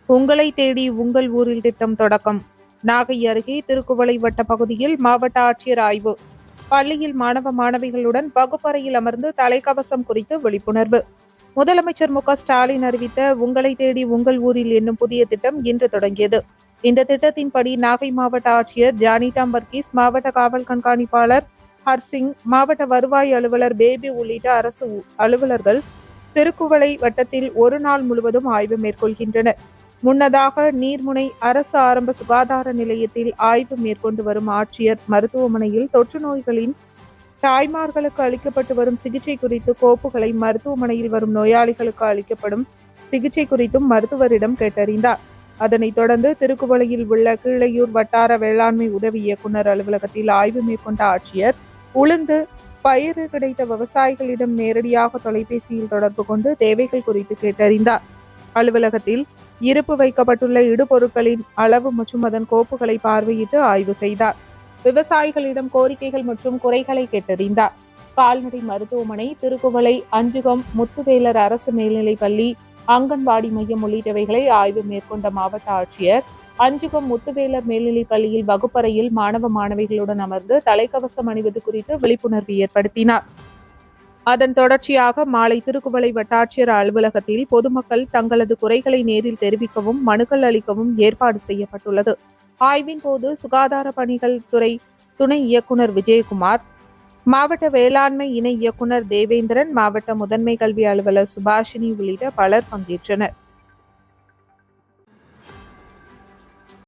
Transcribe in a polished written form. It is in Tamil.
உங்களை தேடி உங்கள் ஊரில் திட்டம் தொடக்கம். நாகை அருகே திருக்குவளை வட்ட பகுதியில் மாவட்ட ஆட்சியர் ஆய்வு. பள்ளியில் மாணவ மாணவிகளுடன் வகுப்பறையில் அமர்ந்து தலைக்கவசம் குறித்து விழிப்புணர்வு. முதலமைச்சர் ஸ்டாலின் அறிவித்த உங்களை தேடி உங்கள் ஊரில் என்னும் புதிய திட்டம் இன்று தொடங்கியது. இந்த திட்டத்தின்படி நாகை மாவட்ட ஆட்சியர் ஜானிடாம் வர்கீஸ், மாவட்ட காவல் கண்காணிப்பாளர் ஹர்சிங், மாவட்ட வருவாய் அலுவலர் பேபி உள்ளிட்ட அரசு அலுவலர்கள் திருக்குவளை வட்டத்தில் ஒரு நாள் முழுவதும் ஆய்வு மேற்கொள்கின்றனர். முன்னதாக நீர்முனை அரசு ஆரம்ப சுகாதார நிலையத்தில் ஆய்வு மேற்கொண்டு வரும் ஆட்சியர் மருத்துவமனையில் தொற்று நோய்களின் தாய்மார்களுக்கு அளிக்கப்பட்டு வரும் சிகிச்சை குறித்து கோப்புகளை மருத்துவமனையில் வரும் நோயாளிகளுக்கு அளிக்கப்படும் சிகிச்சை குறித்தும் மருத்துவரிடம் கேட்டறிந்தார். அதனைத் தொடர்ந்து திருக்குவளையில் உள்ள கீழையூர் வட்டார வேளாண்மை உதவி இயக்குநர் அலுவலகத்தில் ஆய்வு மேற்கொண்ட ஆட்சியர் உளுந்து பயிறு கிடைத்த விவசாயிகளிடம் நேரடியாக தொலைபேசியில் தொடர்பு கொண்டு தேவைகள் குறித்து கேட்டறிந்தார். அலுவலகத்தில் இருப்பு வைக்கப்பட்டுள்ள இடுபொருட்களின் அளவு மற்றும் அதன் கோப்புகளை பார்வையிட்டு ஆய்வு செய்தார். விவசாயிகளிடம் கோரிக்கைகள் மற்றும் குறைகளை கேட்டறிந்தார். கால்நடை மருத்துவமனை, திருக்குவளை, அஞ்சுகம், முத்துவேலர் அரசு மேல்நிலைப் பள்ளி, அங்கன்வாடி மையம் உள்ளிட்டவைகளை ஆய்வு மேற்கொண்ட மாவட்ட ஆட்சியர் அஞ்சுகம் முத்துவேலர் மேல்நிலைப் பள்ளியில் வகுப்பறையில் மாணவ மாணவிகளுடன் அமர்ந்து தலைக்கவசம் அணிவது குறித்து விழிப்புணர்வு ஏற்படுத்தினார். அதன் தொடர்ச்சியாக மாலை திருக்குவளை வட்டாட்சியர் அலுவலகத்தில் பொதுமக்கள் தங்களது குறைகளை நேரில் தெரிவிக்கவும் மனுக்கள் அளிக்கவும் ஏற்பாடு செய்யப்பட்டுள்ளது. ஆய்வின் போது சுகாதார பணிகள் துறை துணை இயக்குநர் விஜயகுமார், மாவட்ட வேளாண்மை இணை இயக்குநர் தேவேந்திரன், மாவட்ட முதன்மை கல்வி அலுவலர் சுபாஷினி உள்ளிட்ட பலர் பங்கேற்றனர்.